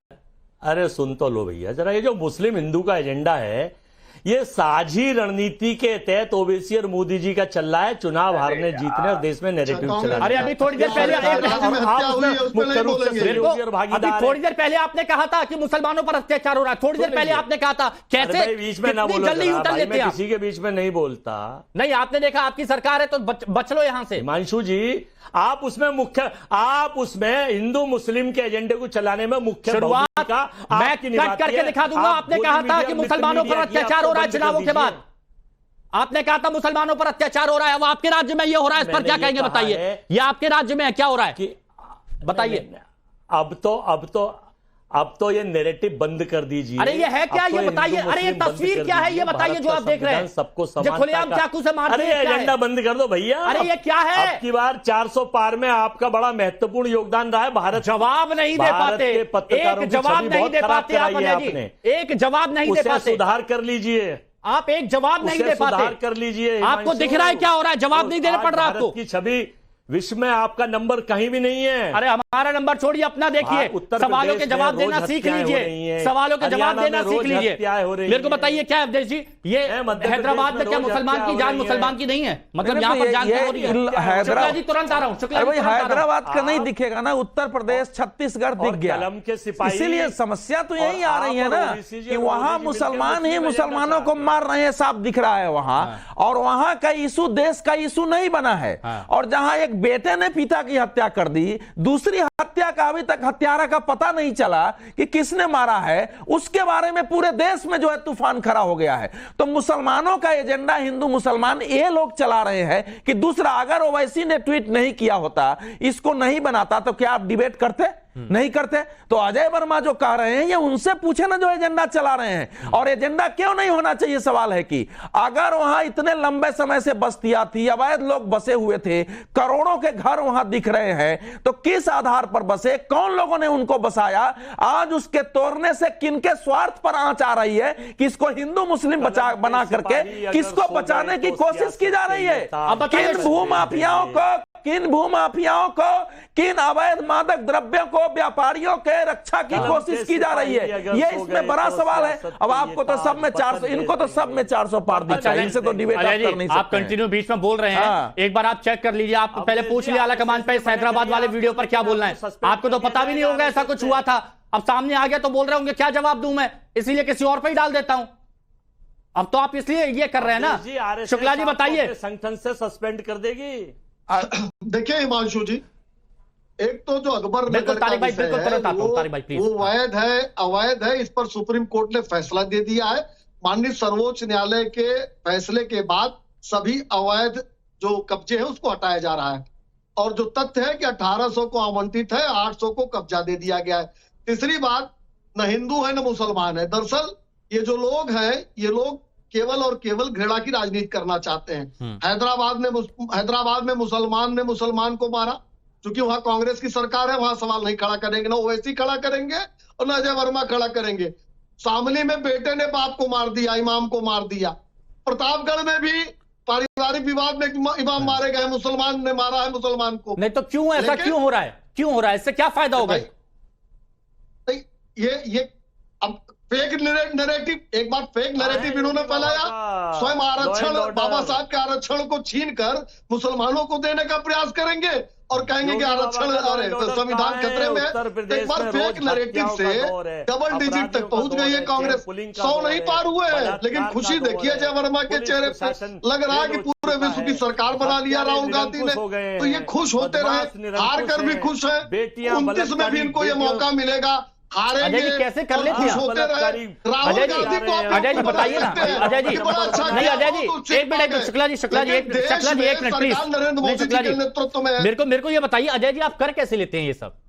अरे सुन तो लो भैया जरा, ये जो मुस्लिम हिंदू का एजेंडा है, ये साझी रणनीति के तहत ओवैसी और मोदी जी का चल रहा है, चुनाव हारने जीतने और देश में नैरेटिव चलाने। अरे अभी थोड़ी देर पहले थोड़ी देर पहले आपने कहा था कि मुसलमानों पर अत्याचार हो रहा है, थोड़ी देर पहले आपने कहा था। कैसे बीच में ना बोलो, मैं किसी के बीच में नहीं बोलता। नहीं, आपने देखा आपकी सरकार है तो बच लो यहां से। हिमांशु जी, आप उसमें हिंदू मुस्लिम के एजेंडे को चलाने में मुख्य शुरुआत मैं कट करके दिखा दूंगा। आपने कहा था कि मुसलमानों पर अत्याचार हो रहा है, चुनावों के बाद आपने कहा था मुसलमानों पर अत्याचार हो रहा है। अब आपके राज्य में ये हो रहा है, इस पर क्या कहेंगे बताइए? ये आपके राज्य में है, क्या हो रहा है बताइए? अब तो ये नैरेटिव बंद कर दीजिए। अरे ये है क्या, ये बताइए। अरे ये तस्वीर क्या है, ये बताइए जो आप देख रहे हैं। सबको खुलेआम चाकू से मार रहे हैं। एजेंडा बंद कर दो भैया। अरे ये क्या है? अब की बार 400 पार में आपका बड़ा महत्वपूर्ण योगदान रहा है। भारत जवाब नहीं दे पाते, एक जवाब नहीं दे पाते आपने, एक जवाब नहीं दे पाते। सुधार कर लीजिए, आप एक जवाब नहीं दे पाते, सुधार कर लीजिए। आपको दिख रहा है क्या हो रहा है? जवाब नहीं देना पड़ रहा आपको। की छवि विश्व में आपका नंबर कहीं भी नहीं है। अरे हमारा नंबर छोड़िए, अपना देखिए। सवालों के जवाब देना सीख लीजिए, सवालों के जवाब देना सीख लीजिए। मेरे को बताइए क्या है अवधेश जी, ये हैदराबाद में क्या मुसलमान की जान मुसलमान की नहीं है? मतलब यहाँ पर जान हो रही है? शुक्ला जी तुरंत आ रहा हूँ। शुक्ला जी हैदराबाद का नहीं दिखेगा ना, उत्तर प्रदेश छत्तीसगढ़ दिख गया, इसीलिए समस्या तो यही आ रही है ना कि वहां मुसलमान ही मुसलमानों को मार रहे हैं, साफ दिख रहा है वहां। और वहां का इशू देश का इशू नहीं बना है। और जहां एक बेटे ने पिता की हत्या कर दी, दूसरी हत्या का अभी तक हत्यारा का पता नहीं चला कि किसने मारा है, उसके बारे में पूरे देश में जो है तूफान खड़ा हो गया है। तो मुसलमानों का एजेंडा हिंदू मुसलमान ये लोग चला रहे हैं कि दूसरा, अगर ओवैसी ने ट्वीट नहीं किया होता, इसको नहीं बनाता, तो क्या आप डिबेट करते? नहीं करते। तो अजय वर्मा जो कह रहे हैं ये उनसे पूछे ना जो एजेंडा चला रहे हैं। और एजेंडा क्यों नहीं होना चाहिए? सवाल है कि अगर वहां इतने लंबे समय से बस्तियां थी, अवैध लोग बसे हुए थे, करोड़ों के घर वहां दिख रहे हैं, तो किस आधार पर बसे, कौन लोगों ने उनको बसाया? आज उसके तोड़ने से किनके स्वार्थ पर आंच आ रही है कि इसको हिंदू मुस्लिम बना करके किसको बचाने की कोशिश की जा रही है? किन भूमाफियाओं को, किन अवैध मादक द्रव्यों को, व्यापारियों के रक्षा की कोशिश की जा रही है? ये इसमें बड़ा सवाल है। अब आपको तो सब में 400, इनको तो सब में 400 पार दिखा है, इनसे तो डिबेट आप कर नहीं सकते। आप कंटिन्यू बीच में बोल रहे हैं, एक बार आप चेक कर लीजिए। आप पहले पूछ लिया आला कमान पे हैदराबाद वाले वीडियो पर क्या बोलना है। आपको तो पता भी नहीं होगा ऐसा कुछ हुआ था, अब सामने आ गया तो बोल रहे होंगे क्या जवाब दूं मैं, इसलिए किसी और पर ही डाल देता हूं। अब तो आप इसलिए ये कर रहे हैं ना। शुक्ला जी बताइए, संगठन से सस्पेंड कर देगी? देखिए हिमांशु जी, एक तो जो अकबर नगर का विषय है वो वैध है अवैध है, इस पर सुप्रीम कोर्ट ने फैसला दे दिया है। माननीय सर्वोच्च न्यायालय के फैसले के बाद सभी अवैध जो कब्जे हैं उसको हटाया जा रहा है। और जो तथ्य है कि 1800 को आवंटित है, 800 को कब्जा दे दिया गया है। तीसरी बात, न हिंदू है न मुसलमान है। दरअसल ये जो लोग हैं, ये लोग केवल और केवल घृणा की राजनीति करना चाहते हैं। हैदराबाद में मुसलमान ने मुसलमान को मारा, क्योंकि वहां कांग्रेस की सरकार है, वहां सवाल नहीं खड़ा करेंगे, ना ओवैसी खड़ा करेंगे और ना अजय वर्मा खड़ा करेंगे। शामली में बेटे ने बाप को मार दिया, इमाम को मार दिया। प्रतापगढ़ में भी पारिवारिक विवाद में इमाम मारे गए, मुसलमान ने मारा है मुसलमान को। नहीं तो क्यों ऐसा क्यों हो रहा है? क्यों हो रहा है? इससे क्या फायदा होगा? नहीं, ये अब फेक नैरेटिव, एक बार फेक नैरेटिव इन्होंने फैलाया। स्वयं आरक्षण, बाबा साहब के आरक्षण को छीनकर मुसलमानों को देने का प्रयास करेंगे और कहेंगे कि आरक्षण, संविधान खतरे में। एक बार फेक नैरेटिव से डबल डिजिट तक पहुंच गई है कांग्रेस। 100 नहीं पार हुए हैं, लेकिन खुशी देखिए अजय वर्मा के चेहरे पे, लग रहा है कि पूरे विश्व की सरकार बना लिया राहुल गांधी ने। तो ये खुश होते रहे, हार कर भी खुश है। 29 में भी इनको ये मौका मिलेगा, हारेंगे कैसे कर लेते हैं? राहुल गांधी को अजय जी बताइए ना। अजय जी नहीं, अजय जी एक मिनट, शुक्ला जी एक मिनट प्लीज। नरेंद्र मोदी जी के नेतृत्व में मेरे को ये बताइए अजय जी, आप कर कैसे लेते हैं ये सब?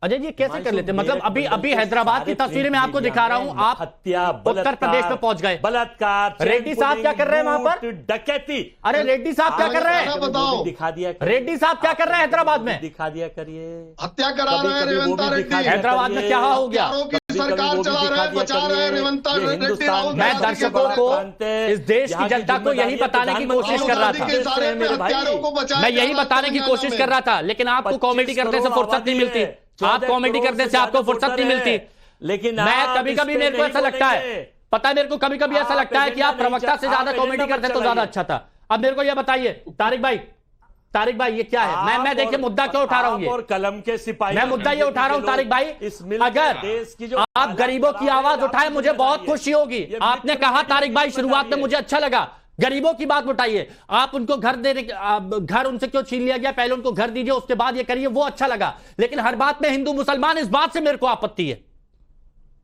अजय जी कैसे कर लेते हैं? मतलब अभी हैदराबाद की तस्वीरें मैं आपको दिखा रहा हूं। आप हत्या, उत्तर प्रदेश में पहुंच गए, बलात्कार, रेड्डी साहब क्या कर रहे हैं वहां पर? डकैती। अरे रेड्डी साहब क्या कर रहे हैं? बताओ, दिखा दिया। रेड्डी साहब क्या कर रहे हैं हैदराबाद में? दिखा दिया करिए। हत्या करा रहे हैं रेवंता रेड्डी। हैदराबाद में क्या हो गया? सरकार चला रहे हैं, बचा रहे हैं रेवंता रेड्डी। मैं दर्शकों को, इस देश की जनता को यही बताने की कोशिश कर रहा था, मैं यही बताने की कोशिश कर रहा था, लेकिन आपको कॉमेडी करने से फुर्सत नहीं मिलती। आप कॉमेडी करने से आपको फुर्सत नहीं मिलती। लेकिन मैं कभी कभी, मेरे को ऐसा लगता है, पता है मेरे को कभी कभी ऐसा लगता है कि आप प्रवक्ता से ज्यादा कॉमेडी करते तो ज्यादा अच्छा था। अब मेरे को यह बताइए तारिक भाई ये क्या है? मैं देखिए मुद्दा क्यों उठा रहा हूं? और कलम के सिपाही, मैं मुद्दा ये उठा रहा हूं तारिक भाई, अगर आप गरीबों की आवाज उठाए मुझे बहुत खुशी होगी। आपने कहा तारिक भाई शुरुआत में, मुझे अच्छा लगा, गरीबों की बात उठाइए। आप उनको घर घर उनसे क्यों छीन लिया गया, पहले उनको घर दीजिए उसके बाद ये करिए, वो अच्छा लगा। लेकिन हर बात में हिंदू मुसलमान, इस बात से मेरे को आपत्ति है।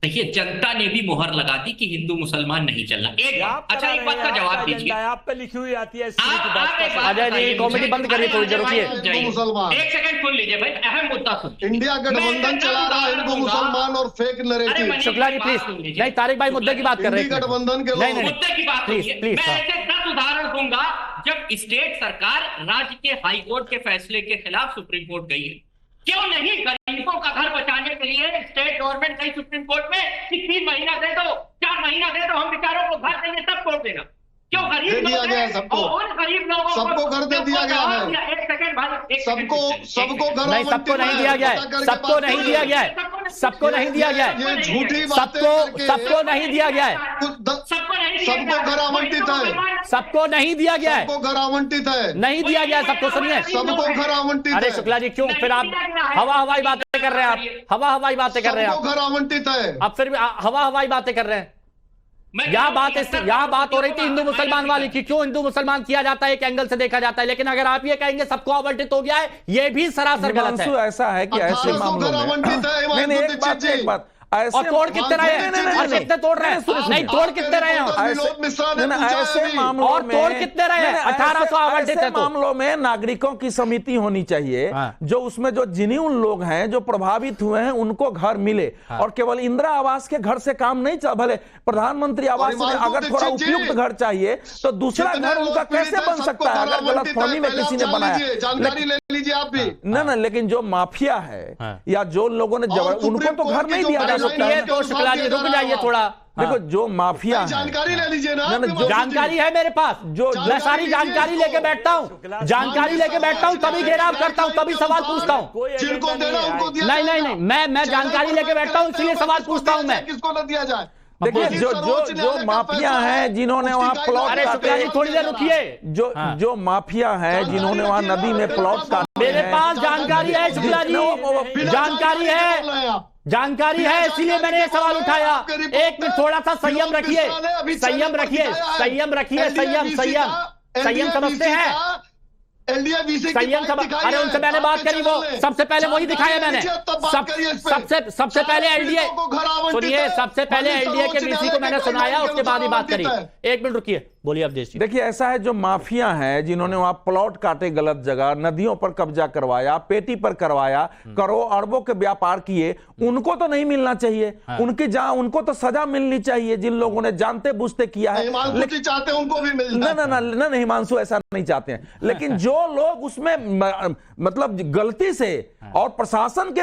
देखिए जनता ने भी मोहर लगा दी कि हिंदू मुसलमान नहीं चलना। एक बात का जवाब दीजिए। आप पे लिखी हुई आती है अजय जी कॉमेडी बंद करिए थोड़ी देर, रुकिए। एक सेकंड सुन लीजिए भाई, अहम मुद्दा सुन। इंडिया गठबंधन चला रहा है हिंदू मुसलमान और fake narrative. Shukla ji please. नहीं तारिक भाई मुद्दे की बात कर रहे हैं, गठबंधन के लोग मुद्दे की बात प्लीज। मैं ऐसे 10 उदाहरण दूंगा जब स्टेट सरकार राज्य के हाई कोर्ट के फैसले के खिलाफ सुप्रीम कोर्ट गई है। क्यों नहीं? गरीबों का घर बचाने के लिए स्टेट गवर्नमेंट गई सुप्रीम कोर्ट में कि 3 महीना दे दो, 4 महीना दे दो, हम बेचारों को घर देंगे, तब तोड़ देना। क्यों गरीब दे दिया लोग गया है हैं सबको। और उन गरीब लोगों को सबको घर दे दिया गया है। एक सेकंड भाई, एक सबको सेकंड, सबको घर नहीं, सबको नहीं दिया गया है, सबको नहीं दिया गया है, सबको नहीं दिया गया है, ये झूठी बातें करके सबको नहीं दिया गया है, सबको घर आवंटित है, सबको नहीं दिया गया है, सबको घर आवंटित है, नहीं दिया गया है सबको। सुनिए, सबको घर आवंटित अरे है, शुक्ला जी क्यों फिर आप हवा हवाई बातें कर रहे हैं, आप हवा हवाई बातें कर रहे हैं, सबको घर आवंटित है। आप फिर भी हवा हवाई बातें कर रहे हैं। यहाँ बात हो रही थी हिंदू मुसलमान वाली की, क्यों हिंदू मुसलमान किया जाता है, एक एंगल से देखा जाता है, लेकिन अगर आप ये कहेंगे सबको आवंटित हो गया है, ये भी सरासर गलत है। ऐसा है कि ऐसे मामलों में नहीं, एक बात और तोड़ कितने रहे हैं, और कितने तोड़ रहे हैं, नहीं तोड़ कितने रहे हैं, ऐसे मामलों और में तोड़ कितने रहे हैं, 1800 आवंटित है। मामलों में नागरिकों की समिति होनी चाहिए, जो उसमें जो जिन्हीं लोग हैं जो प्रभावित हुए हैं उनको घर मिले, और केवल इंदिरा आवास के घर से काम नहीं चल, भले प्रधानमंत्री आवास में अगर थोड़ा उपयुक्त घर चाहिए तो दूसरा घर उनका कैसे बन सकता है अगर गलतफहमी में किसी ने बनाया। जानकारी ले लीजिए आप भी। ना लेकिन जो माफिया है या जो लोगों ने उनको तो घर नहीं दिया। तो शुक्ला जी रुक जाइए थोड़ा, देखो जो माफिया है, जानकारी ले लीजिए ना, जानकारी है मेरे पास, जो मैं सारी जानकारी लेके बैठता हूँ, जानकारी लेके बैठता हूँ, तभी घेराव करता हूँ, तभी सवाल पूछता हूँ। जिनको देना उनको दिया नहीं नहीं नहीं, मैं जानकारी लेके बैठता हूँ, इसलिए सवाल पूछता हूँ मैं। किसको न दिया जाए। देखिए जो माफिया हैं जिन्होंने वहाँ प्लॉट, अरे शुक्ला जी थोड़ी देर रुकिए, जो माफिया हैं जिन्होंने वहाँ नदी में प्लॉट काटे, मेरे पास जानकारी है शुक्ला जी, जानकारी है, इसीलिए मैंने ये सवाल उठाया। एक मिनट थोड़ा सा संयम रखिए, संयम रखिए, संयम रखिए, संयम समझते हैं, संयम अरे उनसे मैंने बात करी, वो सबसे पहले वही दिखाया मैंने, सबसे पहले एलडीए, सुनिए, सबसे पहले एलडीए के वीसी को मैंने सुनाया, उसके बाद ही बात करी। एक मिनट रुकिए, बोलिए अवधेश जी। देखिए ऐसा है, जो माफिया हैं जिन्होंने वहां प्लॉट काटे गलत जगह, नदियों पर कब्जा करवाया, पेटी पर करवाया, करोड़ अरबों के व्यापार किए, उनको तो नहीं मिलना चाहिए, उनको तो सजा मिलनी चाहिए जिन लोगों ने जानते बुझते किया है। लेकिन चाहते उनको भी मिलना। ना हिमांशु ऐसा नहीं चाहते हैं, लेकिन जो लोग उसमें मतलब गलती से, और प्रशासन के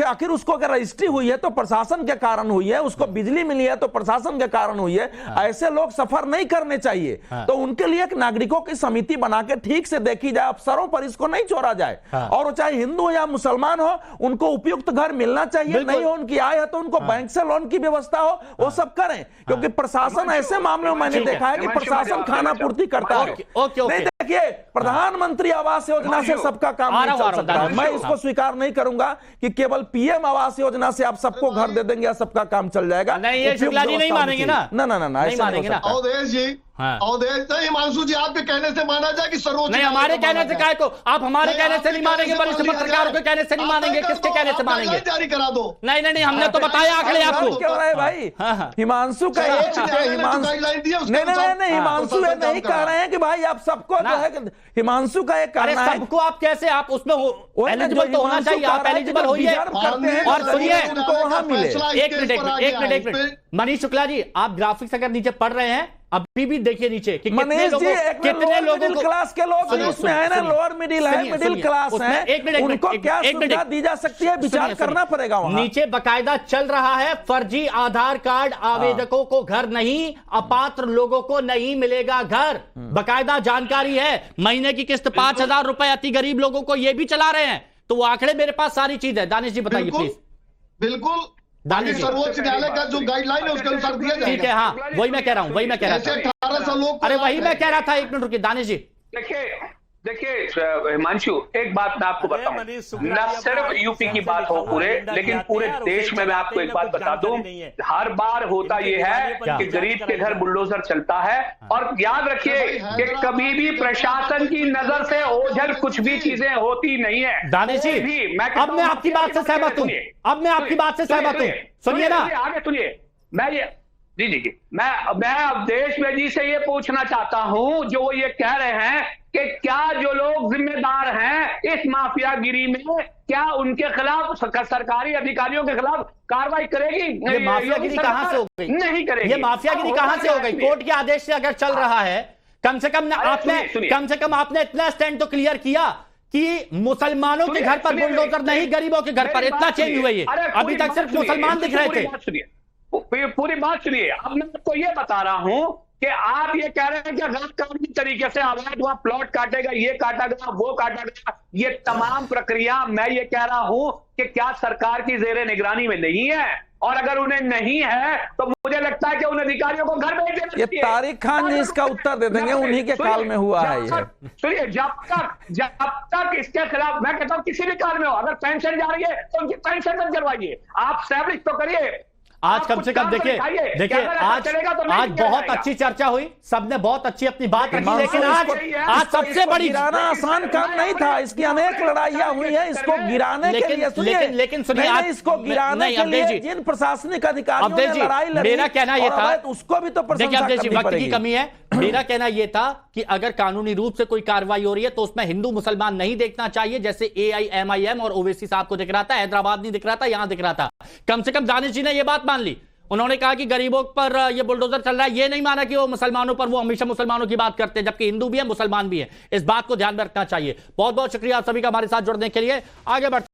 आखिर उसको अगर रजिस्ट्री हुई है तो प्रशासन के कारण हुई है, उसको बिजली मिली है तो प्रशासन के कारण हुई है, ऐसे लोग सफर नहीं करने चाहिए। तो उनके लिए एक नागरिकों की समिति बना के ठीक से देखी जाए, अफसरों पर इसको नहीं छोड़ा जाए, और चाहे हिंदू या मुसलमान हो उनको उपयुक्त घर मिलना चाहिए, नहीं हो उनकी आय है तो उनको बैंक से लोन की व्यवस्था हो, वो सब करें, क्योंकि प्रशासन ऐसे मामले में मैंने देखा है कि प्रशासन खाना पूर्ति करता है। नहीं देखिए, प्रधानमंत्री आवास योजना से सबका काम नहीं चल सकता है। मैं इसको स्वीकार नहीं करूंगा कि केवल पीएम आवास योजना से आप सबको घर दे देंगे या सबका काम चल जाएगा। नहीं, ये शुक्ला जी नहीं मानेंगे ना, नहीं मानेंगे ना। अवधेश जी, हिमांशु जी, आपके कहने से माना जाए कि सर्वोच्च, नहीं हमारे कहने से काय को, आप हमारे कहने से नहीं मानेंगे, वरिष्ठ पत्रकारों के कहने से नहीं मानेंगे, किसके कहने से मानेंगे? जारी करा दो। नहीं, हमने तो बताया आंकड़े आपको। क्यों रहे भाई, हिमांशु का नहीं, हिमांशु ये नहीं कह रहे हैं कि भाई आप सबको जो है, हिमांशु का एक कहना है सबको आप कैसे, आप उसमें एलिजिबल तो होना चाहिए, आप एलिजिबल होइए। और सुनिए, उनको वहां मिले। एक मिनट मनीष शुक्ला जी, आप ग्राफिक्स अगर नीचे पढ़ रहे हैं, अभी भी देखिए नीचे कि कितने लोगों मिडिल क्लास के लोग उसमें है ना, लोअर मिडिल है, मिडिल क्लास है, उनको क्या सुविधा दी जा सकती है, विचार करना पड़ेगा वहां। नीचे बकायदा चल रहा है, फर्जी आधार कार्ड आवेदकों को घर नहीं, अपात्र लोगों को नहीं मिलेगा घर, बकायदा जानकारी है। महीने की किस्त 5,000 रुपए अति गरीब लोगों को ये भी चला रहे हैं, तो वो आंकड़े मेरे पास सारी चीज है। दानिश जी बताइए प्लीज। बिल्कुल, सर्वोच्च न्यायालय का जो गाइडलाइन है उसके अनुसार दिया जाएगा। ठीक है, हाँ वही मैं कह रहा हूँ, 1800 लोग, अरे वही मैं कह रहा था। एक मिनट रुकिए दानिश जी। देखिए हिमांशु, एक बात मैं आपको बताऊं, न सिर्फ यूपी की बात हो पूरे, लेकिन पूरे देश में मैं आपको एक बात बता दूं, हर बार होता यह है कि गरीब के घर बुलडोजर चलता है। और याद रखिए कि कभी भी प्रशासन की नजर से ओझल कुछ भी चीजें होती नहीं है। दानिश जी, अब मैं आपकी बात से सहमत हूं, अब मैं आपकी बात से सहमत हूं, सुनिए ना, आगे सुनिए। मैं ये जी मैं अवधेश भाई जी से ये पूछना चाहता हूं, जो वो ये कह रहे हैं कि क्या जो लोग जिम्मेदार हैं इस माफियागिरी में, क्या उनके खिलाफ सरकारी अधिकारियों के खिलाफ कार्रवाई करेगी? ये माफियागिरी कहां से हो गई? नहीं करेगी। ये माफियागिरी कहां से हो गई? कोर्ट के आदेश से अगर चल रहा है, कम से कम आपने इतना स्टैंड तो क्लियर किया कि मुसलमानों के घर पर बुलडोजर नहीं, गरीबों के घर पर। इतना चेंज हुआ है, अभी तक सिर्फ मुसलमान दिख रहे थे। पूरी बात सुनिए। अब मैं आपको ये बता रहा हूं कि आप ये कह रहे हैं कि गैर कानूनी तरीके से अवैध वहां प्लॉट काटेगा, ये काटा गया, वो काटा गया, ये तमाम प्रक्रिया मैं ये कह रहा हूं कि क्या सरकार की जेरे निगरानी में नहीं है? और अगर उन्हें नहीं है तो मुझे लगता है कि उन अधिकारियों को घर भेज देना ये चाहिए। तारिक खान जी इसका उत्तर दे देंगे, उन्हीं के काल में हुआ है ये। सुनिए, जब तक इसके खिलाफ, मैं कहता हूं किसी भी काल में हो, अगर पेंशन जा रही है तो उनकी पेंशन बंद करवाइए, आप स्टैब्लिश तो करिए। आज कम से कम देखिए आज बहुत अच्छी चर्चा हुई, सबने बहुत अच्छी अपनी बात रखी, लेकिन आज सबसे बड़ी गिराना आसान काम नहीं था, इसकी अनेक लड़ाइयां हुई हैं इसको गिराने के लिए। सुनिए, लेकिन सुनिए, आज इसको गिराने के लिए जिन प्रशासनिक अधिकारियों ने लड़ाई लड़ी, मेरा कहना यह था, उसको भी तो देखिए अब देखिए वक्त की कमी है, मेरा कहना यह था कि अगर कानूनी रूप से कोई कार्रवाई हो रही है तो उसमें हिंदू मुसलमान नहीं देखना चाहिए, जैसे AIMIM और ओवैसी साहब को दिख रहा था, हैदराबाद नहीं दिख रहा था, यहां दिख रहा था। कम से कम दानिश जी ने यह बात मान ली, उन्होंने कहा कि गरीबों पर ये बुलडोजर चल रहा है, ये नहीं माना कि वो मुसलमानों पर, वो हमेशा मुसलमानों की बात करते हैं, जबकि हिंदू भी है मुसलमान भी है। इस बात को ध्यान में रखना चाहिए। बहुत बहुत शुक्रिया आप सभी का हमारे साथ जुड़ने के लिए। आगे बढ़ते